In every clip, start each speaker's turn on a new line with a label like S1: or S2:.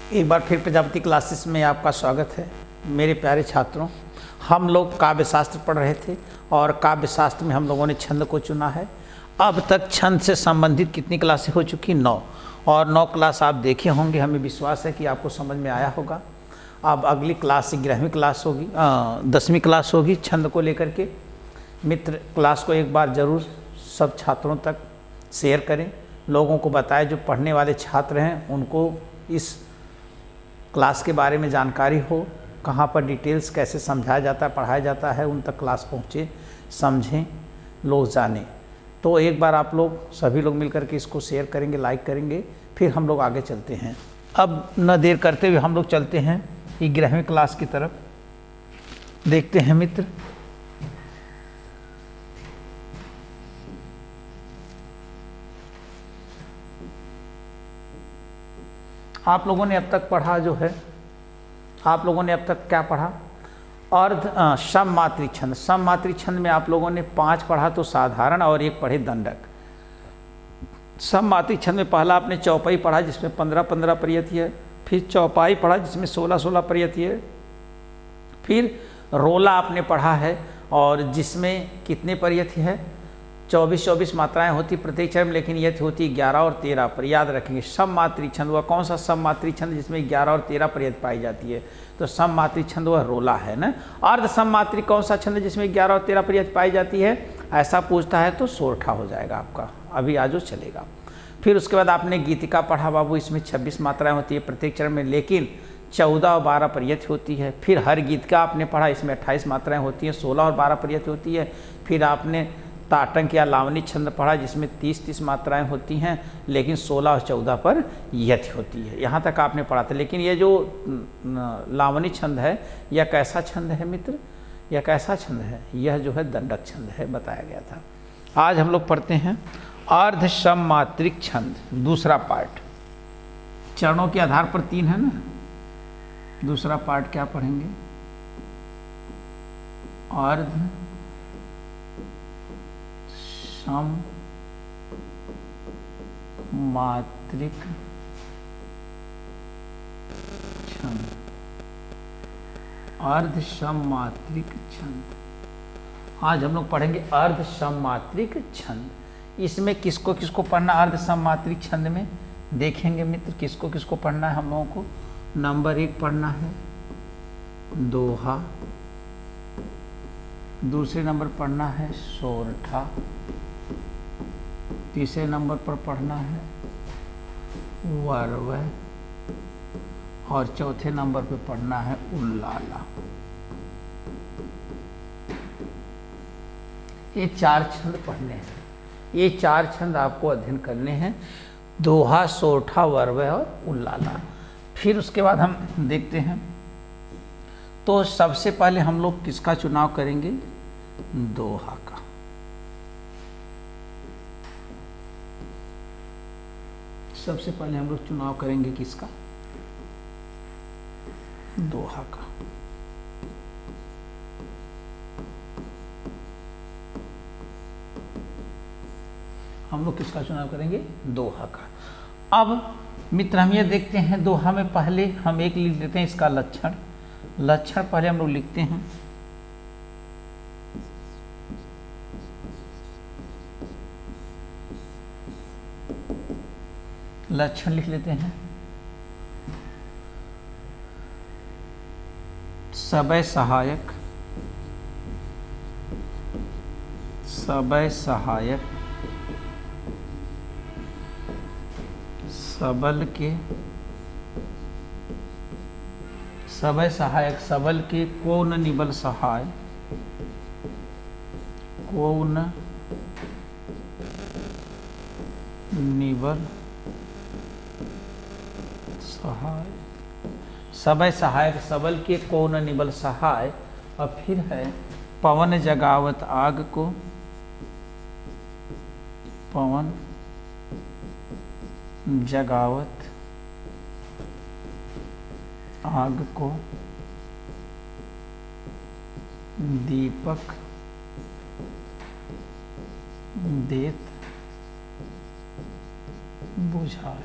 S1: एक बार फिर प्रजापति क्लासेस में आपका स्वागत है। मेरे प्यारे छात्रों, हम लोग काव्य शास्त्र पढ़ रहे थे और काव्य शास्त्र में हम लोगों ने छंद को चुना है। अब तक छंद से संबंधित कितनी क्लासें हो चुकी? 9। और 9 क्लास आप देखे होंगे, हमें विश्वास है कि आपको समझ में आया होगा। अब अगली क्लास 11वीं क्लास होगी, 10वीं क्लास होगी छंद को लेकर के। मित्र, क्लास को एक बार ज़रूर सब छात्रों तक शेयर करें, लोगों को बताएं। जो पढ़ने वाले छात्र हैं उनको इस क्लास के बारे में जानकारी हो, कहाँ पर डिटेल्स कैसे समझाया जाता है, पढ़ाया जाता है, उन तक क्लास पहुँचे, समझें, लोग जानें। तो एक बार आप लोग सभी लोग मिलकर के इसको शेयर करेंगे, लाइक करेंगे, फिर हम लोग आगे चलते हैं। अब न देर करते हुए हम लोग चलते हैं 11वीं क्लास की तरफ। देखते हैं मित्र, आप लोगों ने अब तक पढ़ा जो है, आप लोगों ने अब तक क्या पढ़ा? अर्ध सममात्रिक छंद। सममात्रिक छंद में आप लोगों ने 5 पढ़ा, तो साधारण, और 1 पढ़े दंडक। सममात्रिक छंद में पहला आपने चौपाई पढ़ा जिसमें 15-15 प्रयति है, फिर चौपाई पढ़ा जिसमें 16-16 प्रयति है, फिर रोला आपने पढ़ा है और जिसमें कितने प्रयति है? 24-24 मात्राएं होती प्रत्येक चरण में, लेकिन यह होती 11 और 13 पर। याद रखेंगे, सममात्रिक छंद वह कौन सा सममात्रिक छंद जिसमें 11 और 13 प्रयति पाई जाती है? तो सममात्रिक छंद वह रोला है ना। अर्ध सममात्रिक कौन सा छंद जिसमें 11 और 13 प्रयति पाई जाती है? ऐसा पूछता है तो सोरठा हो जाएगा आपका, अभी आजो चलेगा। फिर उसके बाद आपने गीतिका पढ़ा बाबू, इसमें 26 मात्राएं होती है प्रत्येक चरण में, लेकिन 14 और 12 प्रयति होती है। फिर हर गीत का आपने पढ़ा, इसमें 28 मात्राएं होती हैं, 16 और 12 प्रयति होती है। फिर आपने ताटंक या लावनी छंद पढ़ा जिसमें 30-30 मात्राएं होती हैं, लेकिन 16 और 14 पर यति होती है। यहाँ तक आपने पढ़ा था। लेकिन ये जो लावनी छंद है, यह कैसा छंद है मित्र? यह कैसा छंद है? यह जो है दंडक छंद है, बताया गया था। आज हम लोग पढ़ते हैं अर्ध सममात्रिक छंद, दूसरा पार्ट। चरणों के आधार पर 3 है ना। दूसरा पार्ट क्या पढ़ेंगे? अर्ध सममात्रिक छंद। अर्ध सममात्रिक छंद आज हम लोग पढ़ेंगे। अर्ध सममात्रिक छंद, इसमें किसको किसको पढ़ना? अर्ध सममात्रिक छंद में देखेंगे मित्र, किसको किसको पढ़ना है हम लोगों को। नंबर 1 पढ़ना है दोहा, दूसरे नंबर पढ़ना है सोरठा, तीसरे नंबर पर पढ़ना है वरवह, और चौथे नंबर पे पढ़ना है उल्लाला। ये 4 छंद पढ़ने हैं। ये 4 छंद आपको अध्ययन करने हैं, दोहा, सोरठा, वरवह और उल्लाला। फिर उसके बाद हम देखते हैं, तो सबसे पहले हम लोग किसका चुनाव करेंगे? दोहा का। सबसे पहले हम लोग चुनाव करेंगे किसका? दोहा का। हम लोग किसका चुनाव करेंगे? दोहा का। अब मित्र, हम ये देखते हैं दोहा में पहले हम एक लिख लेते हैं इसका लक्षण। लक्षण पहले हम लोग लिखते हैं। लक्षण लिख लेते हैं। सबय सहायक, सबय सहायक, सबल के, सबय सहायक, सबल के को न निबल सहाय, को न निबल सहाय। सबय सहायक, सबल के को न निबल सहाय। और फिर है पवन जगावत आग को, पवन जगावत आग को, दीपक देत बुझाए।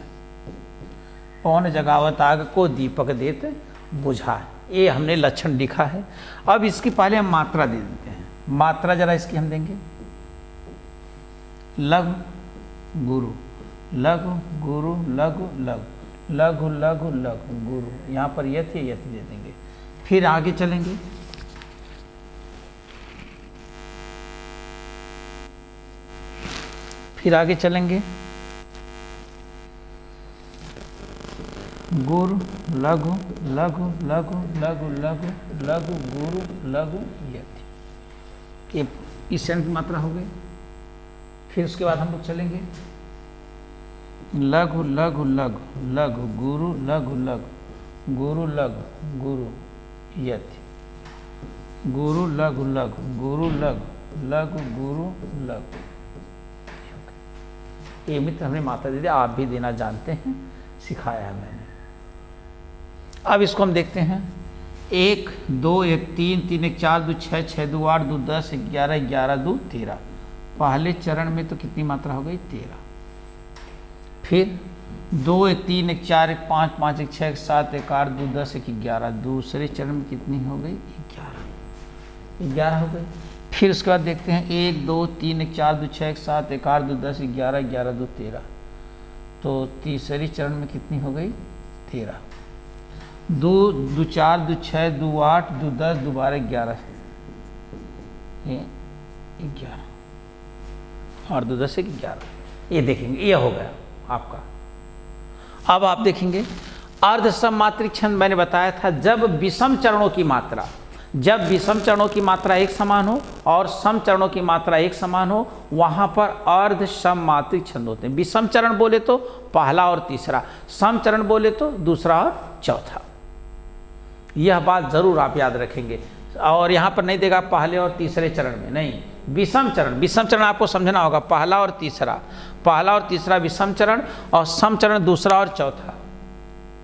S1: पवन जगावत आग को दीपक देत बुझा, ये हमने लक्षण लिखा है। अब इसकी पहले हम मात्रा दे देते हैं। मात्रा जरा इसकी हम देंगे, लघु गुरु, लघु गुरु, लघु लघु, लघु लघु लघु गुरु, यहाँ पर यति यति दे देंगे। फिर आगे चलेंगे, फिर आगे चलेंगे, गुरु लघु लघु लघु लघु लघु लघु गुरु लघु यति, ये इस चरण की मात्रा हो गई। फिर उसके बाद हम लोग चलेंगे, लघु लघु लघु लघु गुरु लघु लघु गुरु लघु गुरु यति, गुरु लघु लघु गुरु लघु लघु गुरु लघु। ये मित्र हमने मात्रा दे दिया, आप भी देना जानते हैं, सिखाया है मैंने। अब इसको हम देखते हैं, 1 2 1 3 3 1 4 2 6 6 2 8 2 10 11 11 2 13। पहले चरण में तो कितनी मात्रा हो गई? 13। फिर 2 1 3 1 4 1 5 5 1 6 1 7 1 8 2 10 1 11। दूसरे चरण में कितनी हो गई? 11 हो गई। फिर उसके बाद देखते हैं, 1 2 3 1 4 2 6 1 7 1 8 2 10 11 11 2 13। तो तीसरे चरण में कितनी हो गई? 13। 2 2 4 2 6 2 8 2 10 2 12 11, 11 और 2 10 11। ये देखेंगे, ये हो गया आपका। अब आप देखेंगे अर्ध सममात्रिक छंद, मैंने बताया था जब विषम चरणों की मात्रा, जब विषम चरणों की मात्रा एक समान हो और सम चरणों की मात्रा एक समान हो, वहाँ पर अर्ध सममात्रिक छंद होते हैं। विषम चरण बोले तो पहला और तीसरा, सम चरण बोले तो दूसरा और चौथा। यह बात जरूर आप याद रखेंगे। और यहाँ पर नहीं देगा पहले और तीसरे चरण में, नहीं, विषम चरण, विषम चरण आपको समझना होगा, पहला और तीसरा, पहला और तीसरा विषम चरण और सम चरण दूसरा और चौथा।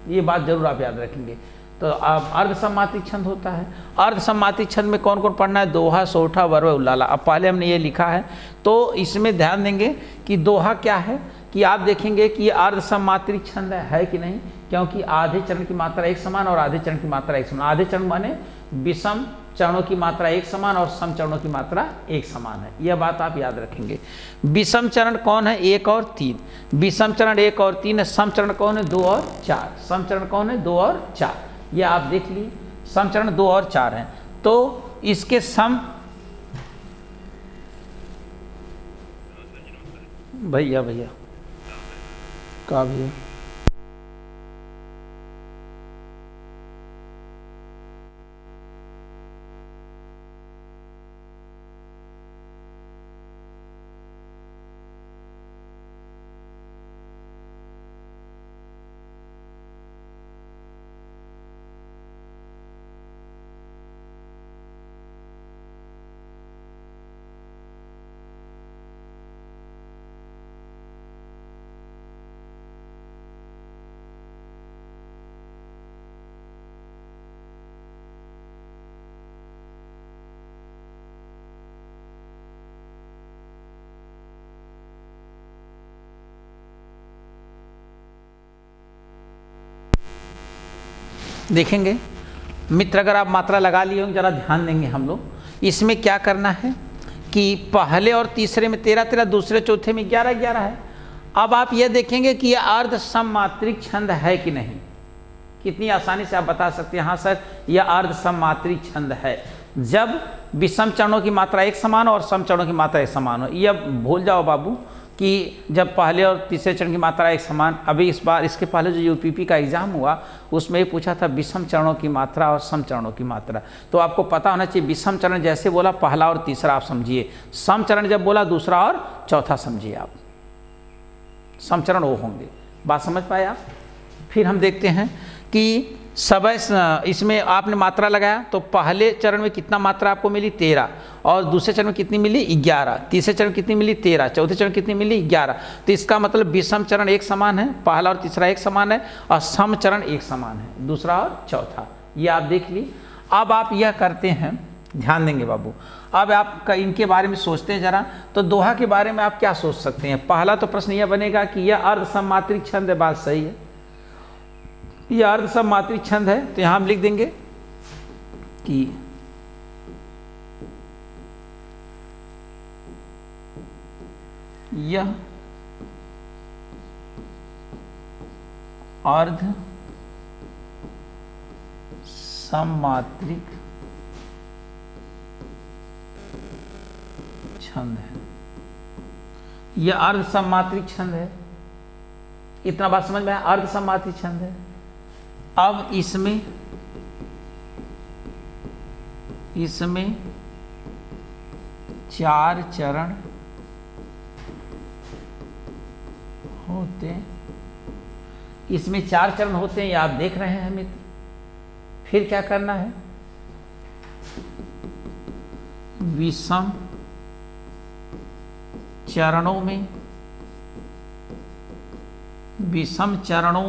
S1: ये बात जरूर आप याद रखेंगे। तो अब अर्ध सममात्रिक छंद होता है। अर्ध सममात्रिक छंद में कौन कौन पढ़ना है? दोहा, सोठा, वर्व, उल्लाला। अब पहले हमने ये लिखा है, तो इसमें ध्यान देंगे कि दोहा क्या है, कि आप देखेंगे कि ये अर्ध सममात्रिक छंद है कि नहीं, क्योंकि आधे चरण की मात्रा एक समान और आधे चरण की मात्रा एक समान। आधे चरण माने विषम चरणों की मात्रा एक समान और सम चरणों की मात्रा एक समान है। यह बात आप याद रखेंगे। विषम चरण कौन है? 1 और 3। विषम चरण 1 और 3 है। सम चरण कौन है? 2 और 4। सम चरण कौन है? 2 और 4। ये आप देख ली, सम चरण 2 और 4 हैं। तो इसके सम, भैया का भैया देखेंगे मित्र, अगर आप मात्रा लगा लिए होंगे, जरा ध्यान देंगे हम लोग। इसमें क्या करना है कि पहले और तीसरे में 13 13, दूसरे चौथे में 11 11 है। अब आप यह देखेंगे कि यह अर्ध सममात्रिक छंद है कि नहीं। कितनी आसानी से आप बता सकते हैं, हाँ सर यह अर्ध सममात्रिक छंद है, जब विषम चरणों की मात्रा एक समान हो और सम चरणों की मात्रा एक समान हो। यह भूल जाओ बाबू कि जब पहले और तीसरे चरण की मात्रा एक समान। अभी इस बार, इसके पहले जो यूपीपी का एग्जाम हुआ उसमें ये पूछा था विषम चरणों की मात्रा और सम चरणों की मात्रा। तो आपको पता होना चाहिए, विषम चरण जैसे बोला पहला और तीसरा आप समझिए, सम चरण जब बोला दूसरा और चौथा समझिए आप, सम चरण वो होंगे। बात समझ पाए आप? फिर हम देखते हैं कि समय, इसमें आपने मात्रा लगाया तो पहले चरण में कितना मात्रा आपको मिली? 13। और दूसरे चरण में कितनी मिली? 11। तीसरे चरण कितनी मिली? 13। चौथे चरण कितनी मिली? 11। तो इसका मतलब विषम चरण एक समान है, पहला और तीसरा एक समान है, और सम चरण एक समान है, दूसरा और चौथा। ये आप देख ली। अब आप यह करते हैं, ध्यान देंगे बाबू, अब आप इनके बारे में सोचते हैं जरा। तो दोहा के बारे में आप क्या सोच सकते हैं? पहला तो प्रश्न यह बनेगा कि यह अर्ध सममात्रिक छंद है, बात सही है। ये अर्ध सम्मात्रिक छंद है, तो यहां हम लिख देंगे कि यह अर्ध सम्मात्रिक छंद है। यह अर्ध सम्मात्रिक छंद है। इतना बात समझ में आया? अर्ध सम्मात्रिक छंद है। अब इसमें चार चरण होते हैं। इसमें चार चरण होते हैं, ये आप देख रहे हैं मित्र। फिर क्या करना है? विषम चरणों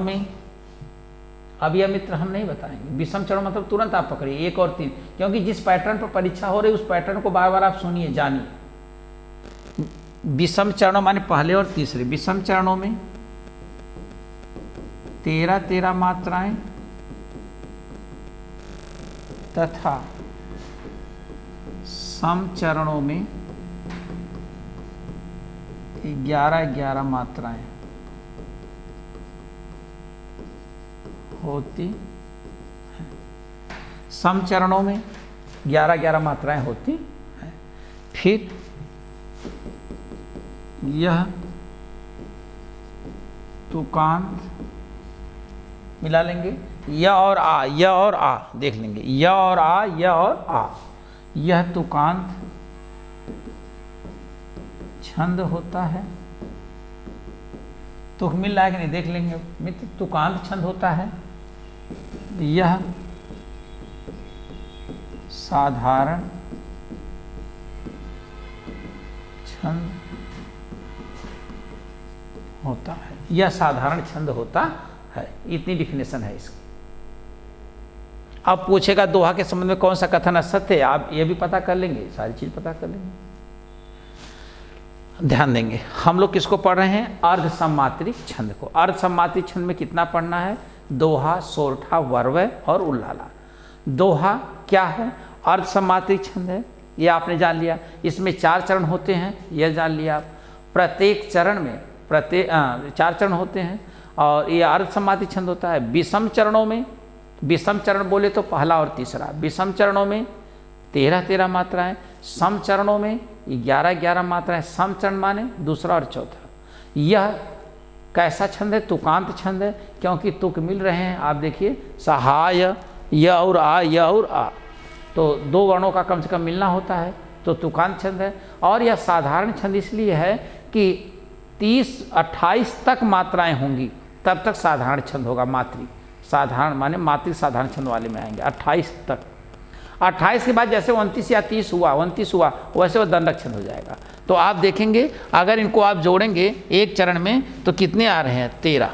S1: में अब यह मित्र हम नहीं बताएंगे। विषम चरण मतलब तुरंत आप पकड़िए 1 और 3, क्योंकि जिस पैटर्न पर परीक्षा हो रही है उस पैटर्न को बार बार आप सुनिए, जानिए। विषम चरणों माने पहले और तीसरे। विषम चरणों में 13 मात्राएं तथा सम चरणों में 11 मात्राएं होती हैं। सम चरणों में 11 मात्राएं होती हैं। फिर यह तुकांत मिला लेंगे, य और आ देख लेंगे, य और आ, यह तुकांत छंद होता है। तुक मिल रहा है कि नहीं देख लेंगे मित्र। तुकांत छंद होता है। यह साधारण छंद होता है। यह साधारण छंद होता है। इतनी डिफिनेशन है इसकी। अब पूछेगा दोहा के संबंध में कौन सा कथन असत्य है, आप ये भी पता कर लेंगे, सारी चीज पता कर लेंगे। ध्यान देंगे, हम लोग किसको पढ़ रहे हैं? अर्ध सम्मात्रिक छंद को। अर्ध सम्मात्रिक छंद में कितना पढ़ना है? दोहा, सोरठा, वर्वय और उल्लाला। दोहा क्या है? अर्ध सम्मात्रिक छंद है, ये आपने जान लिया। इसमें 4 चरण होते हैं, यह जान लिया आप। प्रत्येक चरण में 4 चरण होते हैं और ये अर्ध सम्मात्रिक छंद होता है। विषम चरणों में, विषम चरण बोले तो पहला और तीसरा। विषम चरणों में 13 मात्राएं, सम चरणों में 11 मात्राएं। सम चरण माने दूसरा और चौथा। यह कैसा छंद है? तुकांत छंद है, क्योंकि तुक मिल रहे हैं। आप देखिए, सहाय, य और आ, तो 2 वर्णों का कम से कम मिलना होता है, तो तुकांत छंद है। और यह साधारण छंद इसलिए है कि 30-28 तक मात्राएं होंगी, तब तक साधारण छंद होगा। मातृ साधारण माने मातृ साधारण छंद वाले में आएंगे 28 तक। 28 के बाद जैसे 29 या 30 हुआ, 29 हुआ, वैसे वो दंडक छंद हो जाएगा। तो आप देखेंगे अगर इनको आप जोड़ेंगे एक चरण में तो कितने आ रहे हैं? 13।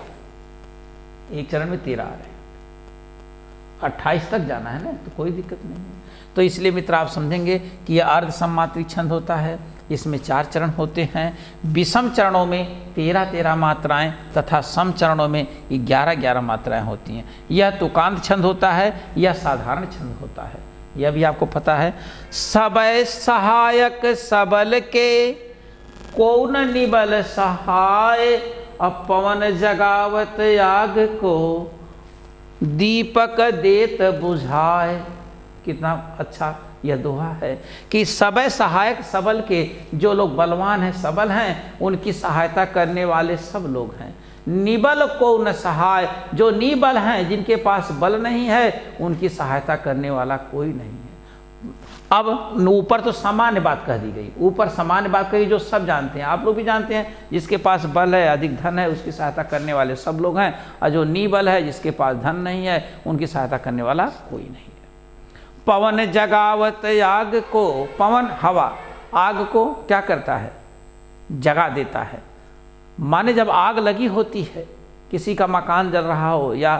S1: एक चरण में 13 आ रहे हैं। 28 तक जाना है ना, तो कोई दिक्कत नहीं है। तो इसलिए मित्र आप समझेंगे कि यह अर्ध सम्मात्रिक छंद होता है। इसमें 4 चरण होते हैं। विषम चरणों में 13 मात्राएं तथा सम चरणों में 11 मात्राएं होती हैं। यह तुकांत छंद होता है, यह साधारण छंद होता है, यह भी आपको पता है। सबय सहायक सबल के कौन निबल सहाय, अब पवन जगावत आग को दीपक देत बुझाए। कितना अच्छा यह दोहा है कि सबय सहायक सबल के, जो लोग बलवान हैं, सबल हैं, उनकी सहायता करने वाले सब लोग हैं। निबल को न सहाय, जो निबल हैं, जिनके पास बल नहीं है, उनकी सहायता करने वाला कोई नहीं है। अब ऊपर तो सामान्य बात कह दी गई, ऊपर सामान्य बात कही जो सब जानते हैं, आप लोग भी जानते हैं। जिसके पास बल है, अधिक धन है, उसकी सहायता करने वाले सब लोग हैं। और जो निबल है, जिसके पास धन नहीं है, उनकी सहायता करने वाला कोई नहीं है। पवन जगावत आग को, पवन हवा आग को क्या करता है? जगा देता है। माने जब आग लगी होती है, किसी का मकान जल रहा हो या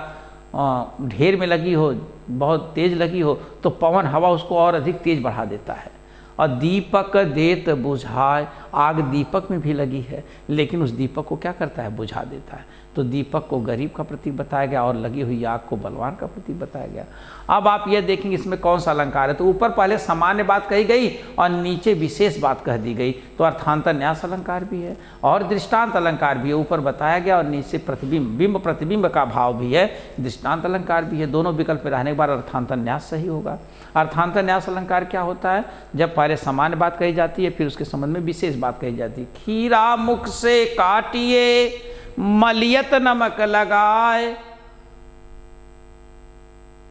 S1: ढेर में लगी हो, बहुत तेज लगी हो, तो पवन हवा उसको और अधिक तेज बढ़ा देता है। और दीपक देत बुझाए, आग दीपक में भी लगी है, लेकिन उस दीपक को क्या करता है? बुझा देता है। तो दीपक को गरीब का प्रतीक बताया गया और लगी हुई आग को बलवान का प्रतीक बताया गया। अब आप ये देखेंगे इसमें कौन सा अलंकार है, तो ऊपर पहले सामान्य बात कही गई और नीचे विशेष बात कह दी गई, तो अर्थांतर न्यास अलंकार भी है और दृष्टांत अलंकार भी है। ऊपर बताया गया और नीचे प्रतिबिंब, बिंब प्रतिबिंब का भाव भी है, दृष्टांत अलंकार भी है। दोनों विकल्प रहने के बाद अर्थांतर न्यास सही होगा। अर्थांतर न्यास अलंकार क्या होता है, जब पहले सामान्य बात कही जाती है फिर उसके संबंध में विशेष बात कही जाती है। खीरा मुख से काटिए मलियत नमक लगाए।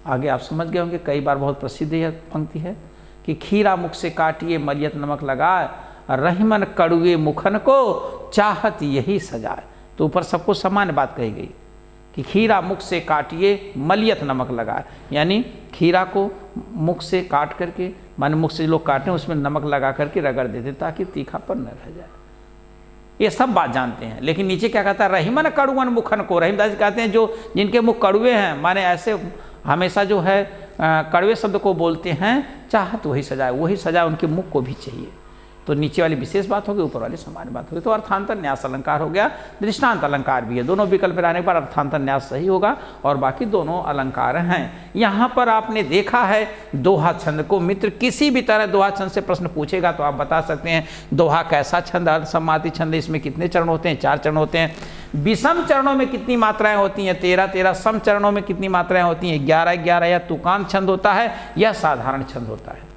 S1: आगे आप समझ गए होंगे, कई बार बहुत प्रसिद्ध यह पंक्ति है कि खीरा मुख से काटिए मलियत नमक लगाए, रहीमन कड़ुए मुखन को चाहत यही सजाए। तो ऊपर सबको सामान्य बात कही गई कि खीरा मुख से काटिए मलियत नमक लगाए, यानी खीरा को मुख से काट करके, माने मुख से लोग काटें उसमें नमक लगा करके रगड़ देते ताकि तीखापन न रह जाए। ये सब बात जानते हैं, लेकिन नीचे क्या कहता है, रहीमन कड़ुअन मुखन को। रहीमदास जी कहते हैं जो जिनके मुख कड़ुए हैं, माने ऐसे हमेशा जो है कड़वे शब्द को बोलते हैं, चाहत वही सजाए, वही सजाए उनके मुख को भी चाहिए। तो नीचे वाली विशेष बात होगी, ऊपर वाली सामान्य बात होगी। तो अर्थांतर न्यास अलंकार हो गया, दृष्टांत अलंकार भी है। दोनों विकल्प रहने पर अर्थांतर न्यास सही होगा और बाकी दोनों अलंकार हैं। यहाँ पर आपने देखा है दोहा छंद को। मित्र किसी भी तरह दोहा छंद से प्रश्न पूछेगा तो आप बता सकते हैं दोहा कैसा छंद, अर्ध समाति छंद, इसमें कितने चरण होते हैं, 4 चरण होते हैं। विषम चरणों में कितनी मात्राएं होती हैं, 13-13। सम चरणों में कितनी मात्राएं होती हैं, 11-11। या तुकांत छंद होता है या साधारण छंद होता है।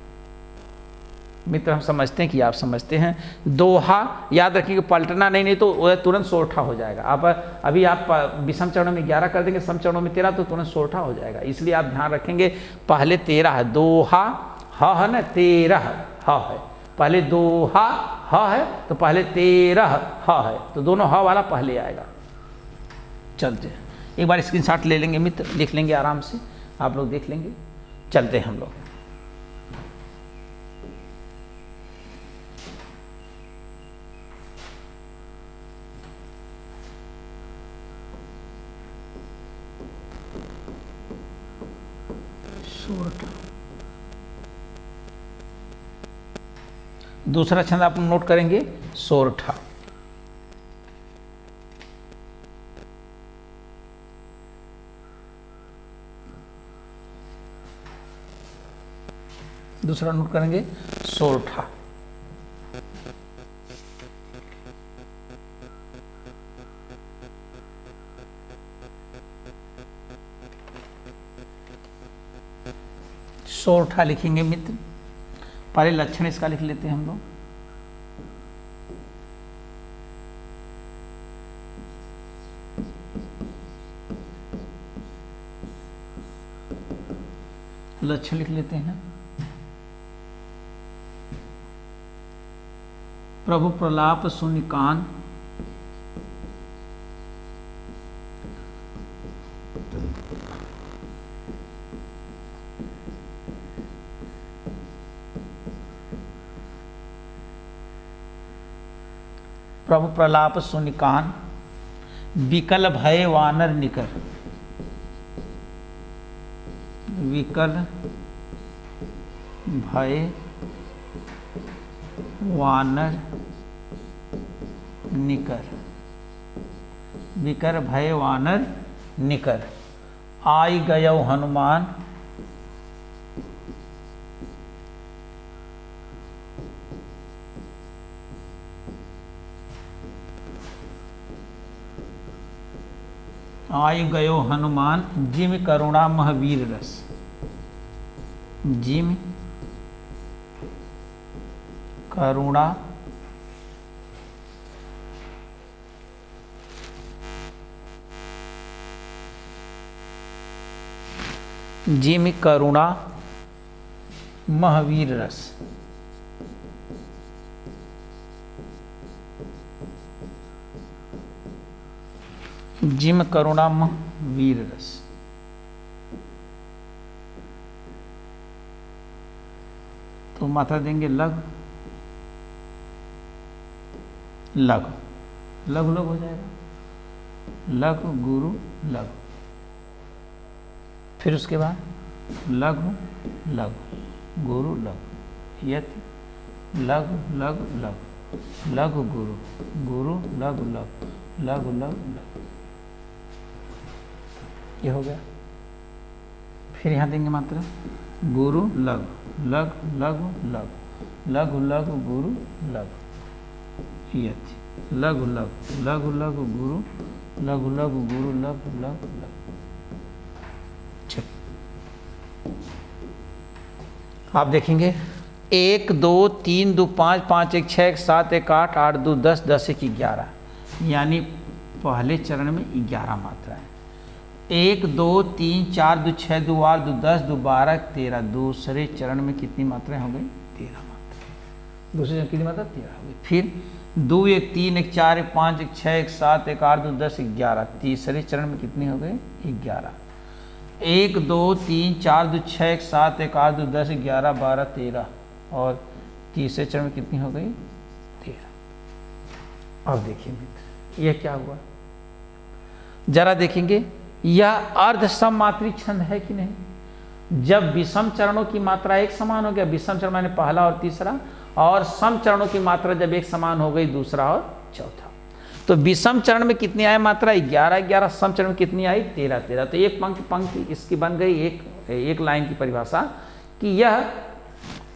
S1: मित्र हम समझते हैं कि आप समझते हैं। दोहा याद रखिए, पलटना नहीं तो तुरंत सोरठा हो जाएगा। आप अभी आप विषम चरणों में 11 कर देंगे, सम चरणों में 13, तो तुरंत सोरठा हो जाएगा। इसलिए आप ध्यान रखेंगे, पहले 13 है, दोहा ह है ना, 13 ह है, पहले दोहा ह है तो पहले 13 ह है, तो दोनों ह वाला पहले आएगा। चलते हैं, एक बार स्क्रीनशॉट ले लेंगे मित्र, देख लेंगे आराम से, आप लोग देख लेंगे। चलते हैं हम लोग। दूसरा छंद आप नोट करेंगे, सोरठा। दूसरा नोट करेंगे, सोरठा। सोरठा लिखेंगे मित्र। पहले लक्षण इसका लिख लेते हैं हम लोग। लक्षण लिख लेते हैं। प्रभु प्रलाप सुनि कान, प्रभु प्रलाप सुनि कान, विकल भय वानर निकर। विकल भय वानर निकर, विकर भय वानर निकर। आई गयो हनुमान, आय गयो हनुमान, जिम करुणा महावीर रस। जिम करुणा जिम करुणा महावीर रस। जिम करुणा वीर रस। तो मात्रा देंगे लघु, लघु, लघु लघु हो जाएगा। लघु गुरु लघु, फिर उसके बाद लघु लघु गुरु लघु, यति लघु लघु लघु, लघु गुरु, गुरु लघु लघु, लघु लघु लघु। ये हो गया। फिर यहाँ देंगे मात्रा गुरु लघु, लघु लघु लघु, लघु लघु गुरु लघु, ये थी लघु लघु, लघु लघु गुरु, लघु लघु गुरु, लघु लघु लघु। आप देखेंगे 1 2 3 2 5 5 1 6 1 7 1 8 8 2 10 10 1 11, यानी पहले चरण में 11 मात्राएं। 1 2 3 4 2 6 2 8 2 10 2 12 13, दूसरे चरण में कितनी मात्राएं हो गई? 13 मात्राएं। दूसरे चरण कितनी मात्रा? 13 हो गई। फिर 2 1 3 1 4 1 5 1 6 1 7 1 8 2 10 11, तीसरे चरण में कितनी हो गई? 11। 1 2 3 4 2 6 1 7 1 8 2 10 11 12 13, और तीसरे चरण में कितनी हो गई? 13। अब देखिए मित्र, यह क्या हुआ जरा देखेंगे, यह अर्ध सममात्री छंद है कि नहीं? जब विषम चरणों की मात्रा एक समान हो गया, विषम चरण माने पहला और तीसरा, और सम चरणों की मात्रा जब एक समान हो गई दूसरा और चौथा, तो विषम चरण में कितनी आई मात्रा? 11 11, सम चरण में कितनी आई? 13 13। तो एक पंक्ति इसकी बन गई एक लाइन की परिभाषा कि यह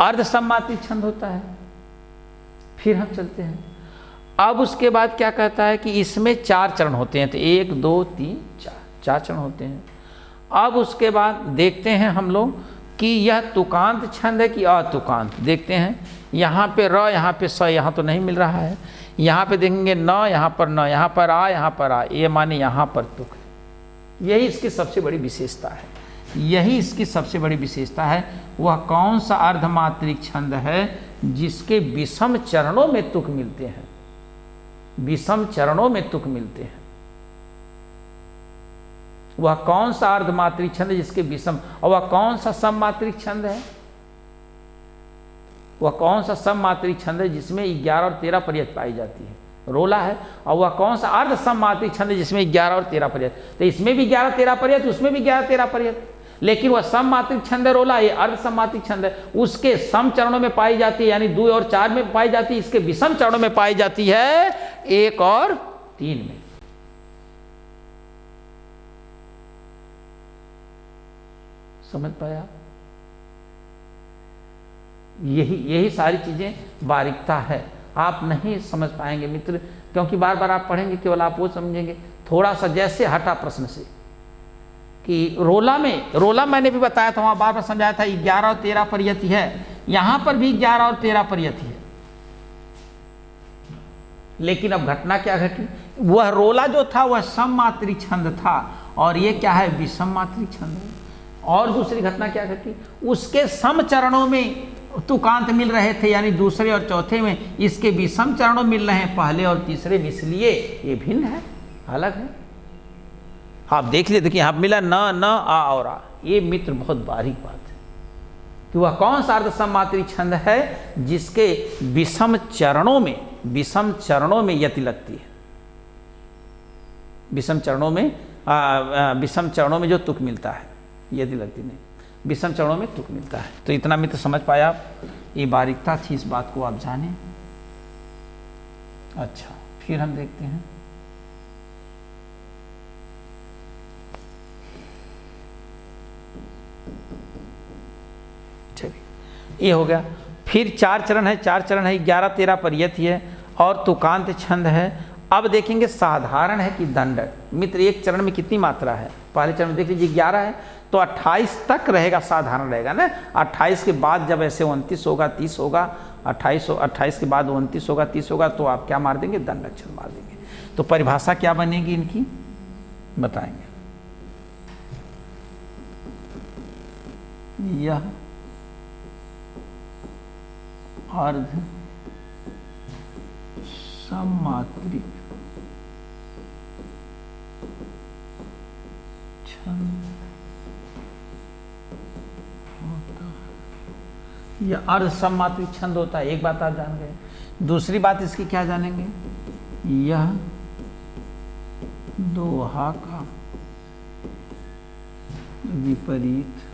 S1: अर्ध सममात्री छंद होता है। फिर हम चलते हैं, अब उसके बाद क्या कहता है कि इसमें 4 चरण होते हैं, तो 1 2 3 4 चरण होते हैं। अब उसके बाद देखते हैं हम लोग कि यह तुकांत छंद है कि अतुकांत। देखते हैं, यहाँ पे र, यहाँ पे स, यहाँ तो नहीं मिल रहा है। यहाँ पे देखेंगे न, यहाँ पर न, यहाँ पर आ, यहाँ पर आ, ये माने यहाँ पर तुक। यही इसकी सबसे बड़ी विशेषता है, यही इसकी सबसे बड़ी विशेषता है। वह कौन सा अर्धमात्रिक छंद है जिसके विषम चरणों में तुक मिलते हैं? विषम चरणों में तुक मिलते हैं। वह कौन सा अर्धमात्रिक छंद है जिसके विषम, और वह कौन सा सममात्रिक छंद है? वह कौन सा सममात्रिक छंद है जिसमें 11 और 13 पर्याय पाई जाती है? रोला है। और वह कौन सा अर्ध सममात्रिक छंद है जिसमें 11 और 13 पर्याय? तो इसमें भी 11 13 पर्याय, तो उसमें भी 11 13 पर्याय, लेकिन वह सममात्रिक छंद है रोला, ये अर्ध सममात्रिक छंद है। उसके सम चरणों में पाई जाती है, यानी 2 और 4 में पाई जाती है, इसके विषम चरणों में पाई जाती है 1 और 3 में। समझ पाया? यही सारी चीजें बारीकता है, आप नहीं समझ पाएंगे मित्र, क्योंकि बार बार आप पढ़ेंगे, केवल आप वो समझेंगे। थोड़ा सा जैसे हटा प्रश्न से कि रोला मैंने भी बताया था, वहां बार बार समझाया था 11 और 13 पर्यायति है, यहां पर भी 11 और 13 पर्यायति है। लेकिन अब घटना क्या घटी? वह रोला जो था वह सममात्रिक छंद था, और ये क्या है? विषम मात्रिक छंद है। और दूसरी घटना क्या घटी? उसके सम चरणों में तुकांत मिल रहे थे, यानी दूसरे और चौथे में, इसके विषम चरणों मिल रहे हैं पहले और तीसरे में, इसलिए ये भिन्न है, अलग है। आप देख लिए, देखिए यहाँ मिला न आ और आ। ये मित्र बहुत बारीक बात है कि वह कौन सा अर्ध सममात्रिक छंद है जिसके विषम चरणों में यति लगती है, विषम चरणों में जो तुक मिलता है, यदि लगती नहीं, विषम चरणों में तुक मिलता है। तो इतना मित्र समझ पाया आप? ये बारीकता थी, इस बात को आप जाने। अच्छा, फिर हम देखते हैं, चलिए ये हो गया। फिर 4 चरण है, 11 13 पर्यायति है और तुकांत छंद है। अब देखेंगे साधारण है कि दंडक। मित्र एक चरण में कितनी मात्रा है? पहले चरण में देख लीजिए 11 है, तो 28 तक रहेगा, साधारण रहेगा ना। 28 के बाद जब ऐसे 29 होगा, 30 होगा, 28 के बाद 29 होगा, 30 होगा, तो आप क्या मार देंगे? दंडक छंद मार देंगे। तो परिभाषा क्या बनेगी इनकी बताएंगे। यह अर्ध सममात्रिक छंद होता है, यह अर्ध सममात्रिक छंद होता है। एक बात आप जान गए। दूसरी बात इसकी क्या जानेंगे? यह दोहा का विपरीत,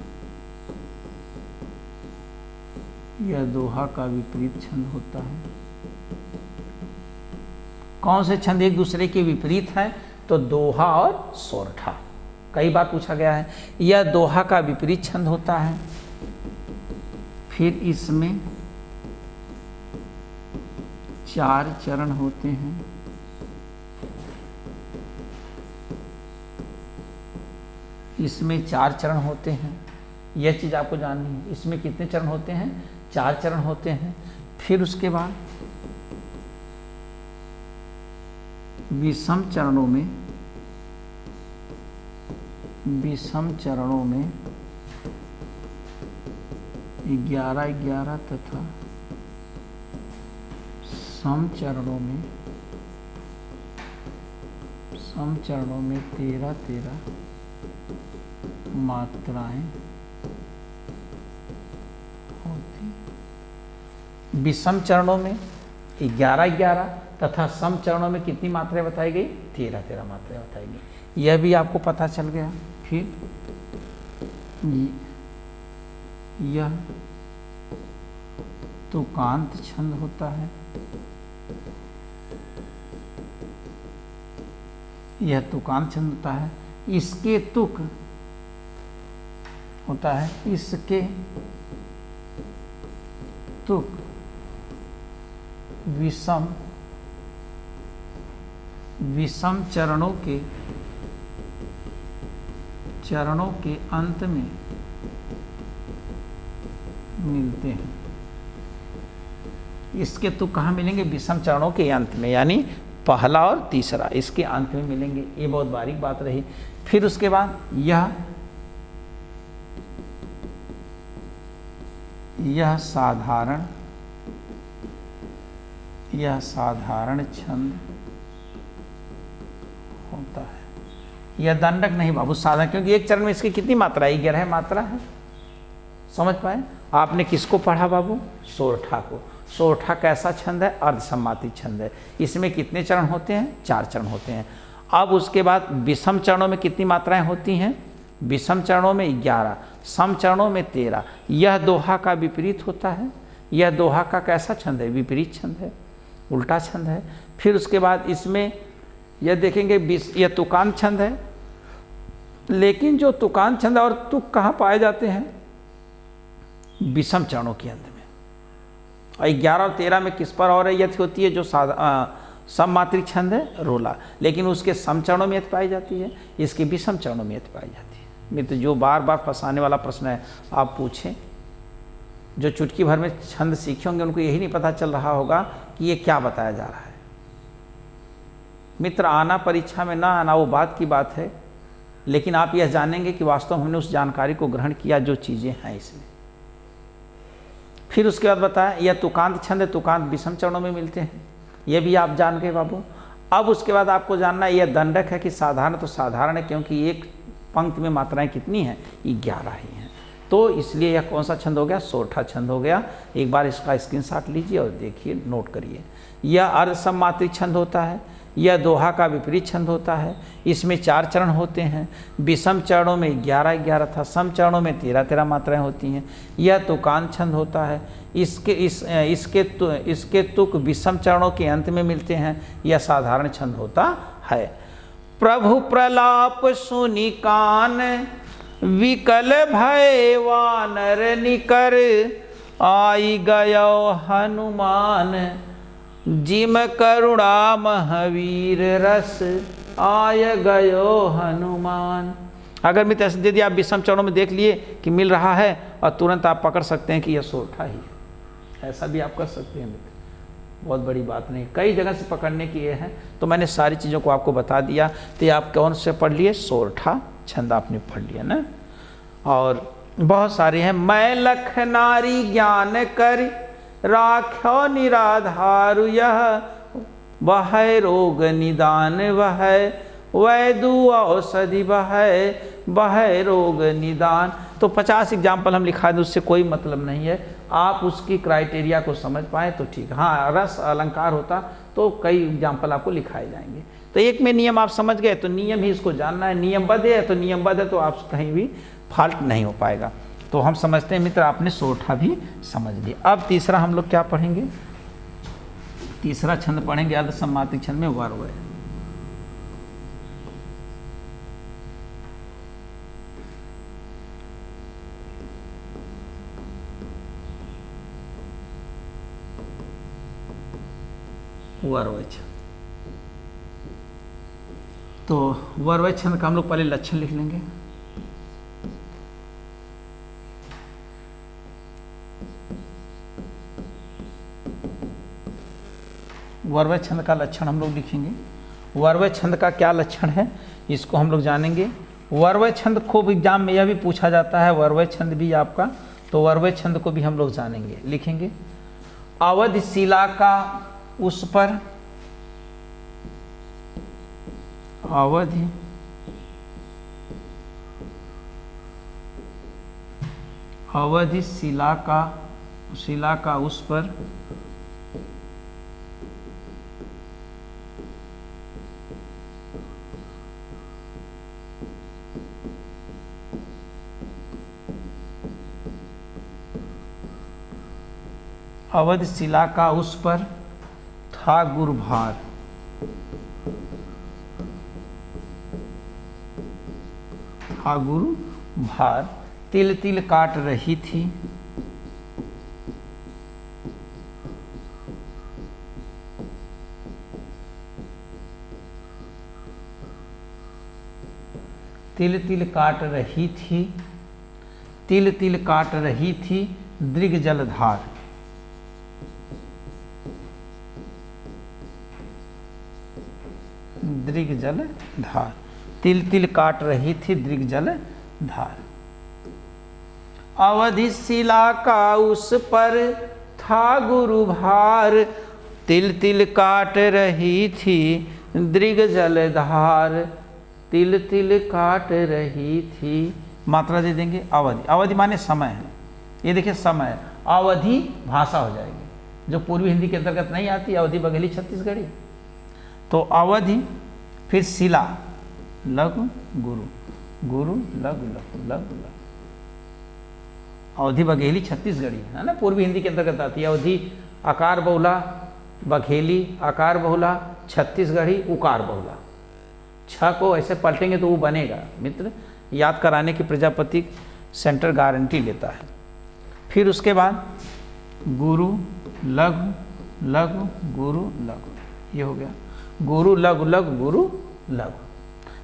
S1: यह दोहा का विपरीत छंद होता है। कौन से छंद एक दूसरे के विपरीत हैं? तो दोहा और सोरठा कई बार पूछा गया है। यह दोहा का विपरीत छंद होता है। फिर इसमें 4 चरण होते हैं। इसमें 4 चरण होते हैं, यह चीज़ आपको जाननी है। इसमें कितने चरण होते हैं? 4 चरण होते हैं। फिर उसके बाद विषम चरणों में 11-11 तथा सम चरणों में 13-13 मात्राएं होती। विषम चरणों में 11-11 तथा सम चरणों में कितनी मात्राएं बताई गई? 13-13 मात्राएं बताई गई। यह भी आपको पता चल गया। फिर यह तुकांत छंद होता है। यह तुकांत छंद होता है। इसके तुक होता है, इसके तुक विषम चरणों के अंत में मिलते हैं। इसके तुक कहाँ मिलेंगे? विषम चरणों के अंत में, यानी पहला और तीसरा इसके अंत में मिलेंगे। ये बहुत बारीक बात रही। फिर उसके बाद यह साधारण छंद होता है। यह दंडक नहीं बाबू, साधारण, क्योंकि एक चरण में इसकी कितनी मात्रा है? 11 मात्रा है। समझ पाए? आपने किसको पढ़ा बाबू? सोरठा को। सोरठा कैसा छंद है? अर्धसम्माती छंद है। इसमें कितने चरण होते हैं? 4 चरण होते हैं। अब उसके बाद विषम चरणों में कितनी मात्राएं होती हैं? विषम चरणों में 11, सम चरणों में 13। यह दोहा का विपरीत होता है। यह दोहा का कैसा छंद है? विपरीत छंद है, उल्टा छंद है। फिर उसके बाद इसमें यह देखेंगे यह तुकांत छंद है। लेकिन जो तुकांत छंद और तुक कहाँ पाए जाते हैं? विषम चरणों के अंत में। और 11 और 13 में किस पर और यथ होती है? जो सममात्रिक छंद है, रोला। लेकिन उसके सम चरणों में यथ पाई जाती है, इसके विषम चरणों में यथ पाई जाती है। मित्र, जो बार बार फंसाने वाला प्रश्न है आप पूछें। जो चुटकी भर में छंद सीखे होंगे उनको यही नहीं पता चल रहा होगा कि ये क्या बताया जा रहा है। मित्र, आना परीक्षा में ना आना वो बात की बात है, लेकिन आप यह जानेंगे कि वास्तव में हमने उस जानकारी को ग्रहण किया जो चीज़ें हैं इसमें। फिर उसके बाद बताया यह तुकांत छंद है, तुकांत विषम चरणों में मिलते हैं। यह भी आप जान गए बाबू। अब उसके बाद आपको जानना है यह दंडक है कि साधारण। तो साधारण है क्योंकि एक पंक्ति में मात्राएं कितनी हैं? 11 ही हैं। तो इसलिए यह कौन सा छंद हो गया? सोरठा छंद हो गया। एक बार इसका स्क्रीनशॉट लीजिए और देखिए, नोट करिए। यह अर्धसम्मात्रिक छंद होता है। यह दोहा का विपरीत छंद होता है। इसमें 4 चरण होते हैं। विषम चरणों में 11-11 था, सम चरणों में 13-13 मात्राएं होती हैं। यह तुकांत छंद होता है। इसके तुक विषम चरणों के अंत में मिलते हैं। यह साधारण छंद होता है। प्रभु प्रलाप सुनि कान विकल भय वानर निकर आई गयो हनुमान जिम करुणा महावीर रस आय गयो हनुमान। अगर मित्र ऐसे दे दिया, आप विषम चरणों में देख लिए कि मिल रहा है और तुरंत आप पकड़ सकते हैं कि यह सोरठा ही है। ऐसा भी आप कर सकते हैं मित्र, बहुत बड़ी बात नहीं। कई जगह से पकड़ने की ये है, तो मैंने सारी चीज़ों को आपको बता दिया। तो ये आप कौन से पढ़ लिए? सोरठा छंद आपने पढ़ लिया ना। और बहुत सारे हैं। मैं लख नारी ज्ञान कर राख्यो निराधारु यह वह रोग निदान वह वैदु औषधि वह रोग निदान। तो 50 एग्जाम्पल हम लिखा दें, उससे कोई मतलब नहीं है। आप उसकी क्राइटेरिया को समझ पाएँ तो ठीक। हाँ, रस अलंकार होता तो कई एग्जाम्पल आपको लिखाए जाएंगे। तो एक में नियम आप समझ गए तो नियम ही इसको जानना है। नियमबद्ध है तो नियमबद्ध है, तो आप कहीं भी फॉल्ट नहीं हो पाएगा। तो हम समझते हैं मित्र आपने सोरठा भी समझ लिया। अब तीसरा हम लोग क्या पढ़ेंगे? तीसरा छंद पढ़ेंगे अर्धसम्मात्रिक छंद में वर्व है। वर्वय छंद। तो वर्वय छंद का हम लोग पहले लक्षण लिख लेंगे। वर्वय छंद का लक्षण हम लोग लिखेंगे। वर्वय छंद का क्या लक्षण है इसको हम लोग जानेंगे। वर्वय छंद खूब एग्जाम में यह भी पूछा जाता है, वर्वय छंद भी आपका, तो वर्वय छंद को भी हम लोग जानेंगे, लिखेंगे। अवधि शिला का उस पर, अवधि शिला का उस पर अवधि शिला का उस पर था गुरुभार, था गुरुभार, तिल तिल काट रही थी, तिल तिल काट रही थी, तिल तिल काट रही थी दृग जलधार, दृग जल धार, तिल तिल काट रही थी दृग जल धार। अवधि शिला का उस पर था गुरुभार, तिल तिल काट रही थी दृग जल धार, तिल तिल काट रही थी। मात्रा दे देंगे अवधि, अवधि माने समय है, ये देखिए समय, अवधि भाषा हो जाएगी जो पूर्वी हिंदी के अंतर्गत नहीं आती, अवधि बघेली छत्तीसगढ़ी। तो अवधि, फिर शिला, लघु गुरु, गुरु लघु लघु लघु लघु, अवधि बघेली छत्तीसगढ़ी है ना, पूर्वी हिंदी के अंतर्गत आती है। अवधि आकार बहुला, बघेली आकार बहुला, छत्तीसगढ़ी उकार बहुला। छ को ऐसे पलटेंगे तो वो बनेगा मित्र, याद कराने की प्रजापति सेंटर गारंटी लेता है। फिर उसके बाद गुरु लघु लघु गुरु लघु, ये हो गया गुरु लघु लघु गुरु लघु।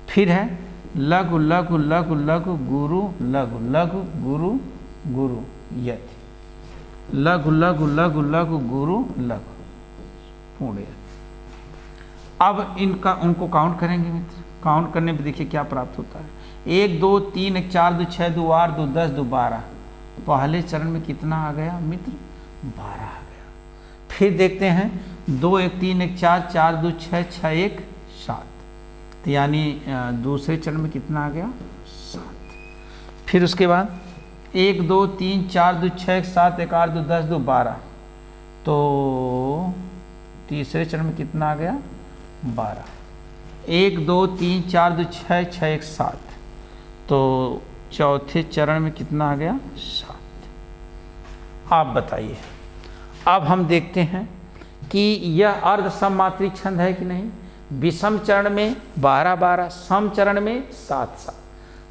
S1: फिर है लघु लघु लघु लघु गुरु लघु लघु गुरु गुरु यति, लघु लघु लघु लघु गुरु लघु पूर्ण। अब इनका उनको काउंट करेंगे मित्र, काउंट करने पे देखिए क्या प्राप्त होता है। 1 2 3 1 4 2 6 2 8 2 10 2 12, पहले चरण में कितना आ गया मित्र, 12 आ गया। फिर देखते हैं 2 1 3 1 4 4 2 6 6 1 7, तो यानी दूसरे चरण में कितना आ गया, 7। फिर उसके बाद 1 2 3 4 2 6 1 7 1 8 2 10 2 12, तो तीसरे चरण में कितना आ गया, 12। 1 2 3 4 2 6 6 1 7, तो चौथे चरण में कितना आ गया, 7। आप बताइए। अब हम देखते हैं कि यह अर्ध सममात्री छंद है कि नहीं। विषम चरण में 12 12, सम चरण में 7 7,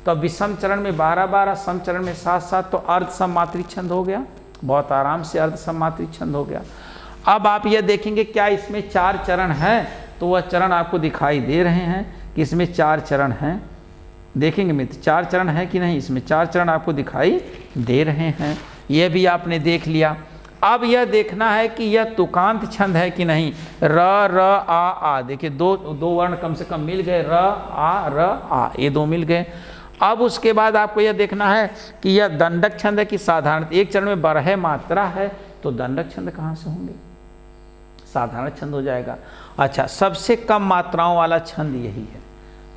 S1: तो विषम चरण में 12 12, सम चरण में 7 7, तो अर्ध सममात्री छंद हो गया, बहुत आराम से अर्ध सममात्री छंद हो गया। अब आप यह देखेंगे क्या इसमें 4 चरण हैं, तो वह चरण आपको दिखाई दे रहे हैं कि इसमें 4 चरण हैं। देखेंगे मित्र 4 चरण है कि नहीं, इसमें 4 चरण आपको दिखाई दे रहे हैं, यह भी आपने देख लिया। अब यह देखना है कि यह तुकांत छंद है कि नहीं। र र आ, देखिए दो वर्ण कम से कम मिल गए, र आ, ये 2 मिल गए। अब उसके बाद आपको यह देखना है कि यह दंडक छंद है कि साधारण। एक चरण में 12 मात्रा है, तो दंडक छंद कहाँ से होंगे, साधारण छंद हो जाएगा। अच्छा, सबसे कम मात्राओं वाला छंद यही है।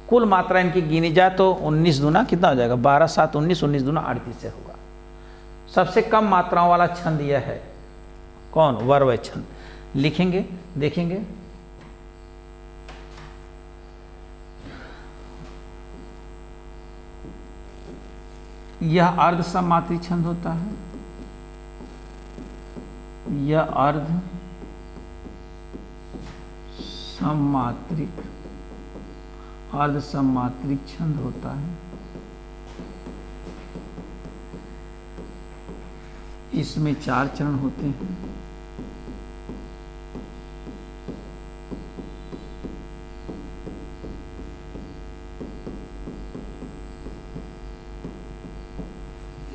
S1: कुल मात्रा इनकी गिनी जाए तो 19 दूना कितना हो जाएगा, 12 7 19, 19 दूना 38 से होगा। सबसे कम मात्राओं वाला छंद यह है, कौन, वर्वय छंद। लिखेंगे, देखेंगे यह अर्ध सममात्री छंद होता है, यह अर्ध सममात्रिक, अर्ध सममात्रिक छंद होता है। इसमें 4 चरण होते हैं।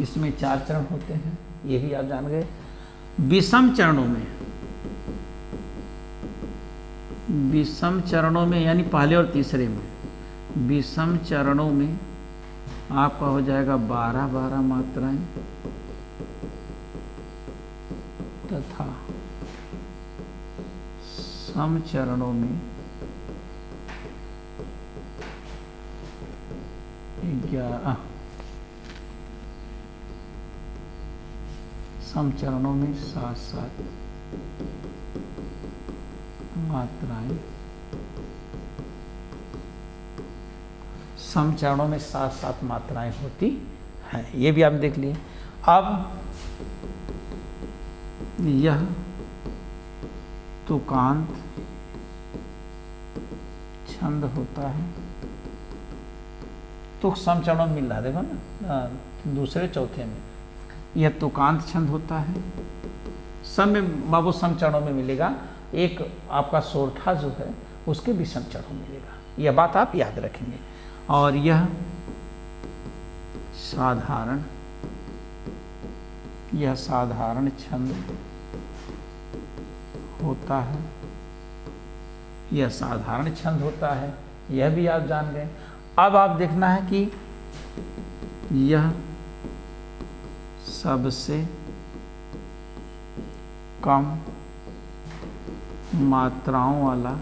S1: इसमें 4 चरण होते हैं, ये भी आप जान गए। विषम चरणों में यानी पहले और तीसरे में, विषम चरणों में आपका हो जाएगा 12 मात्राएं, तथा सम चरणों में 11, सम चरणों में 7 मात्राएं, सम चरणों में 7 मात्राएं होती हैं, ये भी आप देख लिए। अब यह तुकांत छंद होता है, तुक सम चरणों में मिल रहा है, देखो ना, दूसरे चौथे में यह तुकांत छंद होता है। सम में बाबू सम चरणों में मिलेगा, एक आपका सोरठा जो है उसके विषम चरणों में मिलेगा, यह बात आप याद रखेंगे। और यह साधारण छंद होता है, यह साधारण छंद होता है, यह भी आप जान गए। अब आप देखना है कि यह सबसे कम मात्राओं वाला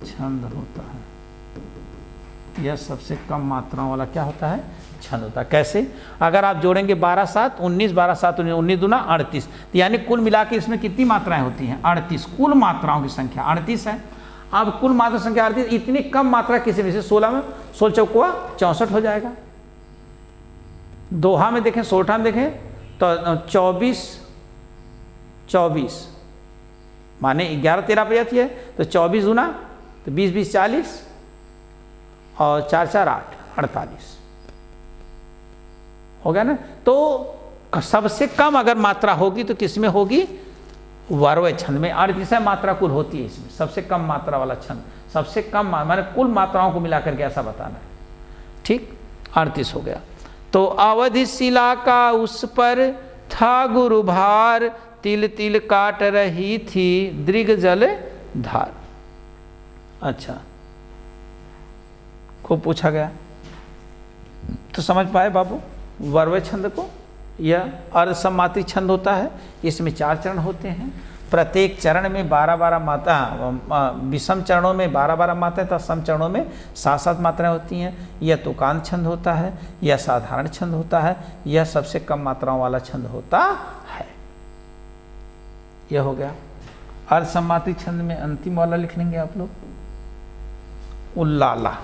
S1: छंद होता है, यह सबसे कम मात्राओं वाला क्या होता है, छंद होता है। कैसे? अगर आप जोड़ेंगे 12 7 19, 12 7 19, 19 दूना 38, यानी कुल मिला के इसमें कितनी मात्राएं होती हैं, 38। कुल मात्राओं की संख्या 38 है। अब कुल मात्रा संख्या 38, इतनी कम मात्रा किसी में से 16 में 16 चौकुआ 64 हो जाएगा। दोहा में देखें, सोरठा में देखें तो 24 माने 11 13 प्रयत्न है, तो 24 दूना तो 20 20 40 और 4 4 8 48 हो गया ना। तो सबसे कम अगर मात्रा होगी तो किसमें होगी, वारवे छंद में। 38 मात्रा कुल होती है इसमें, सबसे कम मात्रा वाला छंद, सबसे कम माने कुल मात्राओं को मिलाकर के ऐसा बताना है, ठीक। 38 हो गया। तो अवधि शिला का उस पर था गुरु भार, तिल तिल काट रही थी दृग जल धार। अच्छा, खूब पूछा गया, तो समझ पाए बाबू वर्वे छंद को। यह अर्धसम्मात्री छंद होता है, इसमें 4 चरण होते हैं, प्रत्येक चरण में 12 मात्रा, विषम चरणों में 12 मात्राएं तथा सम चरणों में 7 मात्राएं होती हैं। यह तुकांत छंद होता है, यह साधारण छंद होता है, यह सबसे कम मात्राओं वाला छंद होता है। यह हो गया। अर्धसम्मात्री छंद में अंतिम वाला लिख लेंगे आप लोग, उल्लाला।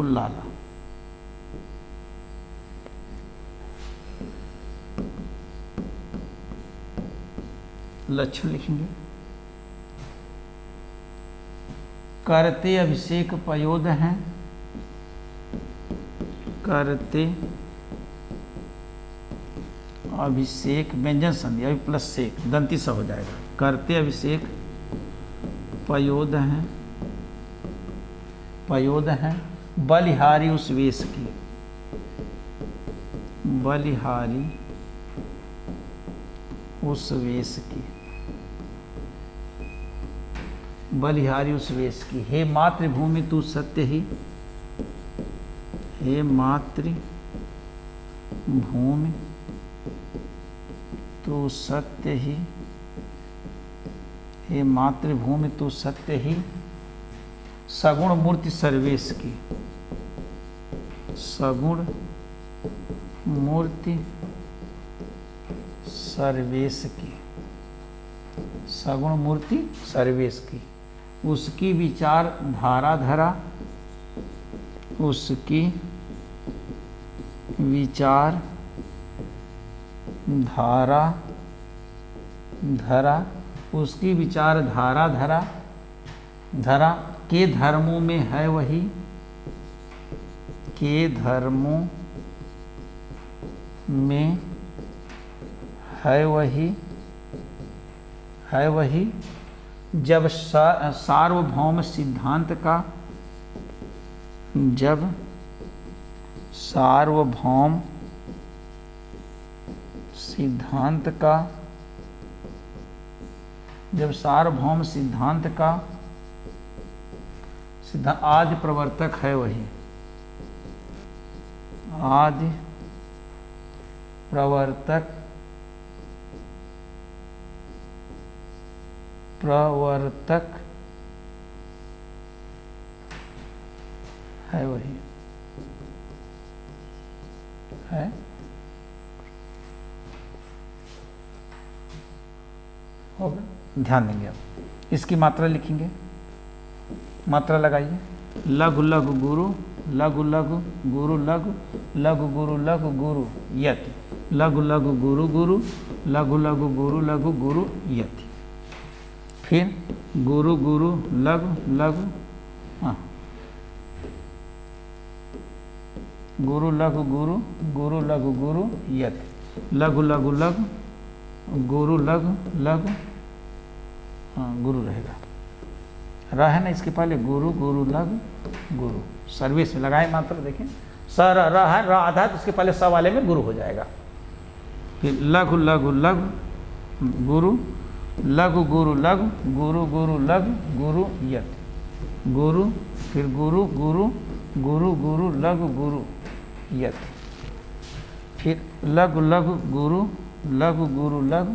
S1: उल्लाला लक्षण लिखेंगे, करते अभिषेक पयोद हैं, करते अभिषेक व्यंजन संधि अभी प्लस सेक दंती सा हो जाएगा, करते अभिषेक पयोद हैं, पयोद हैं बलिहारी उस वेश की, बलिहारी उस वेश की, बलिहारी उस वेश की। हे मातृभूमि तू सत्य ही, हे मातृभूमि तू सत्य ही, हे मातृभूमि तू सत्य ही, सगुण मूर्ति सर्वेश की, सगुण मूर्ति सर्वेश की, सगुण मूर्ति सर्वेश की। उसकी विचार धारा धरा, उसकी विचार धारा धरा, उसकी विचार धारा धरा, धरा के धर्मों में है वही, के धर्मों में है वही जब सार्वभौम सिद्धांत का जब सार्वभौम सिद्धांत का आदि प्रवर्तक है वही, आदि प्रवर्तक है वही है। होगा, ध्यान देंगे। अब इसकी मात्रा लिखेंगे, मात्रा लगाइए। लघु लघु गुरु, लघु लघु गुरु लघु, लघु गुरु लघु गुरु यति, लघु लघु गुरु गुरु, लघु लघु गुरु लघु गुरु यति। फिर गुरु गुरु लघु लघु, गुरु लघु गुरु, गुरु लघु गुरु यति, लघु लघु लघु गुरु लघु लघु, गुरु रहेगा, रह है ना इसके पहले, गुरु गुरु लघु गुरु। सर्विस में लगाए मात्रा, देखें सर रह है, आधा तो उसके पहले स वाले में गुरु हो जाएगा। फिर लघु लघु लघु गुरु, लघु गुरु लघु गुरु, गुरु लघु गुरु यति, गुरु, फिर गुरु गुरु गुरु गुरु लघु गुरु यति। फिर लघु लघु गुरु, लघु गुरु लघु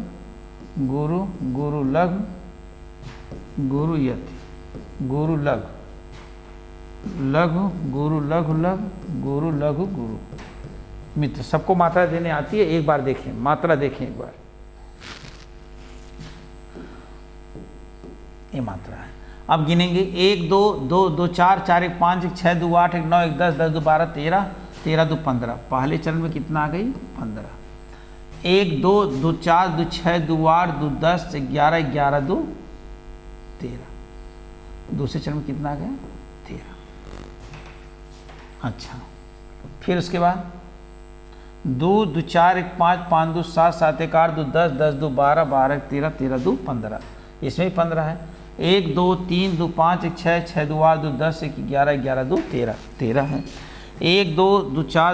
S1: गुरु, गुरु लघु गुरु यति, गुरु लघु, लघु गुरु लघु लघु गुरु लघु गुरु। मित्र सबको मात्रा देने आती है, एक बार देखें मात्रा, देखें एक बार, ये मात्रा है। अब गिनेंगे 1 2 2 2 4 4 1 5 1 6 2 8 1 9 1 10 10 2 12 13 13 2 15। पहले चरण में कितना आ गई? 15। 1 2 2 4 2 6 2 8 2 10 11 11 2 13। दूसरे चरण में कितना आ गया? 13। अच्छा, फिर उसके बाद 2 2 4 1 5 5 2 7 7 1 8 2 10 10 2 12 12 13 13 2 15। इसमें भी 15 है। 1 2 3 2 5 1 6 6 2 8 2 10 1 11 11 2 13 13 है। 1 2 2 4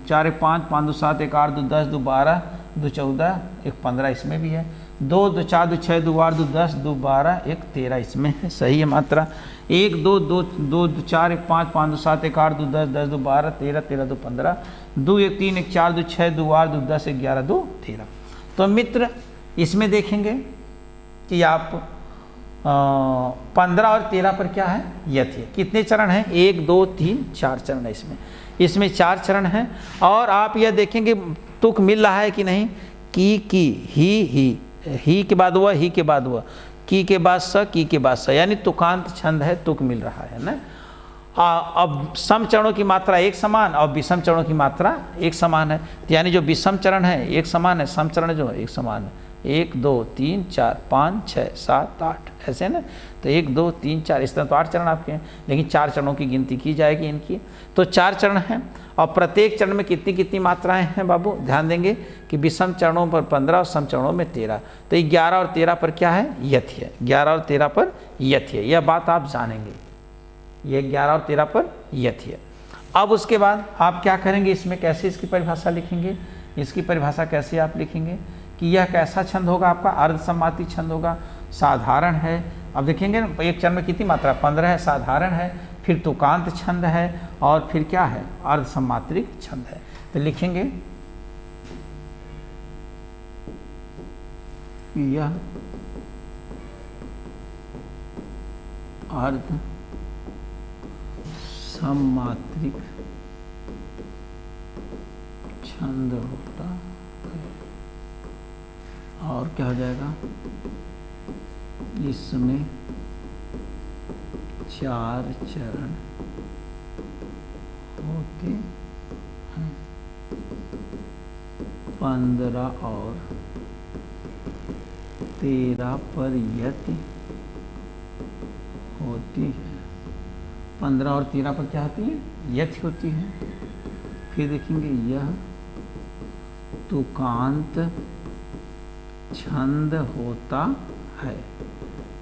S1: 4 1 5 5 2 7 1 8 2 10 2 12 2 14 1 15, इसमें भी है। 2 2 4 2 6 2 8 2 10 2 12 1 13, इसमें है, सही है मात्रा। 1 2 2 2 4 1 5 5 2 7 1 8 2 10 10 2 12 13 13 2 15, 2 1 3 1 4 2 6 2 8 2 10 1 11 2 13। तो मित्र इसमें देखेंगे कि आप 15 और 13 पर क्या है? यति है। कितने चरण हैं? 1 2 3 4 चरण है इसमें 4 चरण हैं। और आप यह देखेंगे तुक मिल रहा है कि नहीं, की ही के बाद वह, ही के बाद वह, की के बाद स, की के बाद स, यानी तुकांत छंद है, तुक मिल रहा है ना। अब सम चरणों की मात्रा एक समान और विषम चरणों की मात्रा एक समान है, तो यानी जो विषम चरण है एक समान है, सम चरण जो है एक समान है। 1 2 3 4 5 6 7 8 ऐसे ना, तो 1 2 3 4 इस तरह तो 8 चरण आपके हैं, लेकिन 4 चरणों की गिनती की जाएगी इनकी। तो 4 चरण हैं और प्रत्येक चरण में कितनी कितनी मात्राएं हैं बाबू? ध्यान देंगे कि विषम चरणों पर 15 और सम चरणों में 13। तो 11 और 13 पर क्या है? यति है। 11 और 13 पर यति है, यह बात आप जानेंगे, यह 11 और 13 पर यति है। अब उसके बाद आप क्या करेंगे, इसमें कैसे इसकी परिभाषा लिखेंगे? इसकी परिभाषा कैसे आप लिखेंगे कि यह कैसा छंद होगा आपका? अर्धसम्माती छंद होगा, साधारण है। अब देखेंगे ना, एक चरण में कितनी मात्रा? 15 है, साधारण है, फिर तुकांत छंद है और फिर क्या है? अर्धसम्मात्रिक छंद है। तो लिखेंगे यह अर्धसम्मात्रिक छंद होता है। और क्या हो जाएगा? इसमें 4 चरण होते हैं, 15 और 13 पर यति होती है। 15 और 13 पर क्या होती है? यति होती है। फिर देखेंगे यह तुकांत छंद होता है।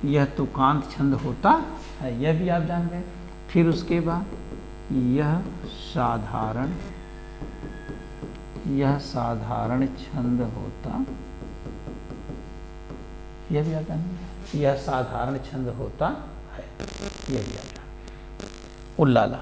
S1: यह तुकांत छंद होता है, यह भी आप जान गए। फिर उसके बाद यह साधारण छंद होता, यह भी आप जान गए। यह साधारण छंद होता है, यह भी आप जान गए। उल्लाला,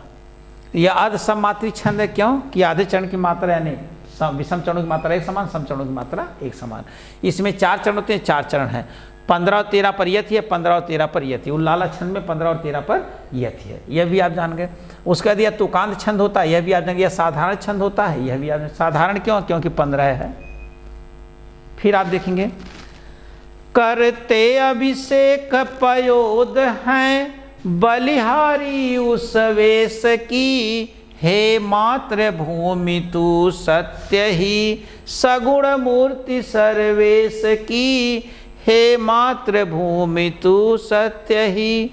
S1: यह अर्ध सममात्री छंद है। क्यों कि आधे चरण की मात्रा यानी विषम चरणों की मात्रा एक समान, सम चरणों की मात्रा एक समान। इसमें 4 चरण होते हैं, 4 चरण हैं। 15 और 13 पर यथी है, 15 और 13 पर यथी। उल्लाला छंद में 15 और 13 पर यथी है, यह भी आप जान गए। उसके बाद यह तुकांत छंद होता है, यह भी आप जान गए। यह साधारण छंद होता है, यह भी आप साधारण क्यों, क्योंकि 15 है। फिर आप देखेंगे करते अभिषेक पयोद हैं बलिहारी उस वेश की, हे मात्र भूमि तू सत्य ही सगुण मूर्ति सर्वेश की, हे मात्र भूमि तू सत्य ही।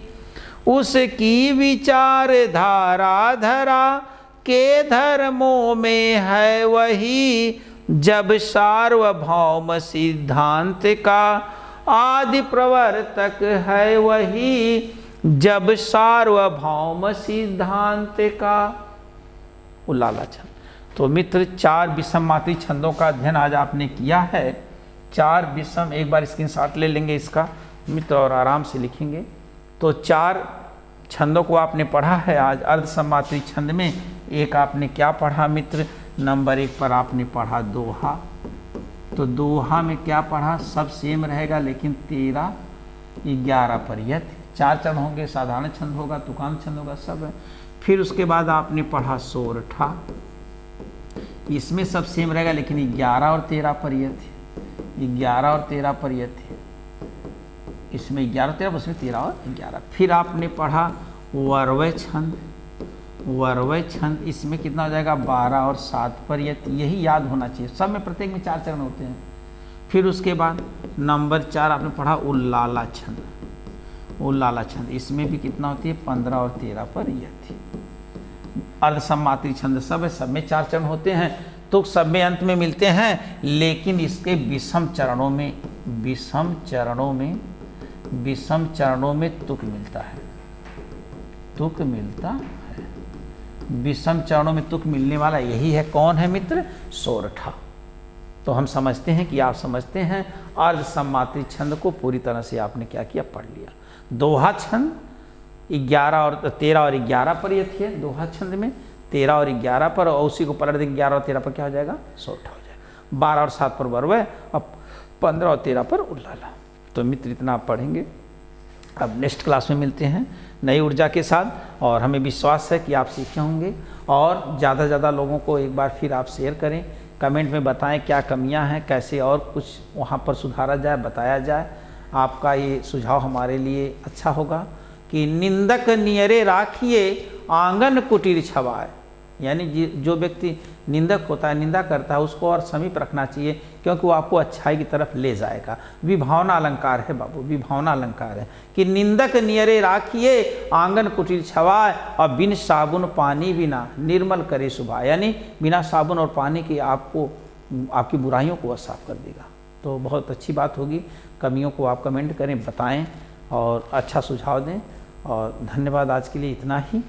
S1: उसकी विचार धारा धरा के धर्मों में है वही, जब सार्वभौम सिद्धांत का आदि प्रवर्तक है वही, जब सार्वभौम सिद्धांत का। उल्लाला छंद। तो मित्र 4 विषम मात्री छंदों का अध्ययन आज आपने किया है। 4 विषम, एक बार स्क्रीनशॉट ले लेंगे इसका मित्र और आराम से लिखेंगे। तो 4 छंदों को आपने पढ़ा है आज। अर्ध सममात्री छंद में एक आपने क्या पढ़ा मित्र, नंबर 1 पर आपने पढ़ा दोहा। तो दोहा में क्या पढ़ा, सब सेम रहेगा लेकिन 13, 11 पर यथी। 4 चरण होंगे, साधारण छंद होगा, तुकांत छंद होगा, सब है। फिर उसके बाद आपने पढ़ा सोरठा, इसमें सब सेम रहेगा लेकिन 11 और 13 पर यथी। 11 और 13 पर यथी, इसमें 11 13, उसमें 13 और 11। फिर आपने पढ़ा वर्वय छंद। वर्वय छंद इसमें कितना हो जाएगा, 12 और 7 पर यथी। यही याद होना चाहिए, सब में प्रत्येक में 4 चरण होते हैं। फिर उसके बाद नंबर 4 आपने पढ़ा उल्लाला छंद। उल्लाला छंद इसमें भी कितना होती है, 15 और 13 पर यथी। अर्ध सममात्री छंद सब है, सब में 4 चरण होते हैं। तुक सब में अंत में मिलते हैं, लेकिन इसके विषम चरणों में तुक मिलता है। तुक मिलता है, विषम चरणों में तुक मिलने वाला यही है। कौन है मित्र, सोरठा। तो हम समझते हैं कि आप समझते हैं अर्ध सममात्री छंद को पूरी तरह से आपने क्या किया, पढ़ लिया। दोहा छंद 11 और 13 और 11 पर यथी है। दोहा छंद में 13 और 11 पर, और उसी को पलट देंगे 11 और 13 पर क्या हो जाएगा, सोरठा हो जाएगा। 12 और 7 पर वर्वय, अब 15 और 13 पर उल्लाला। तो मित्र इतना आप पढ़ेंगे। अब नेक्स्ट क्लास में मिलते हैं नई ऊर्जा के साथ, और हमें विश्वास है कि आप सीखे होंगे। और ज़्यादा से ज़्यादा लोगों को एक बार फिर आप शेयर करें, कमेंट में बताएं क्या कमियां हैं, कैसे और कुछ वहाँ पर सुधारा जाए, बताया जाए। आपका ये सुझाव हमारे लिए अच्छा होगा कि निंदक नियरे राखिए आंगन कुटीर छवाए। यानी जो व्यक्ति निंदक होता है, निंदा करता है, उसको और समीप रखना चाहिए, क्योंकि वो आपको अच्छाई की तरफ ले जाएगा। विभावना अलंकार है बाबू, विभावना अलंकार है कि निंदक नियरे राखिए आंगन कुटीर छवाए, और बिन साबुन पानी बिना निर्मल करे सुबह। यानी बिना साबुन और पानी के आपको आपकी बुराइयों को साफ कर देगा। तो बहुत अच्छी बात होगी। कमियों को आप कमेंट करें, बताएं और अच्छा सुझाव दें। और धन्यवाद, आज के लिए इतना ही।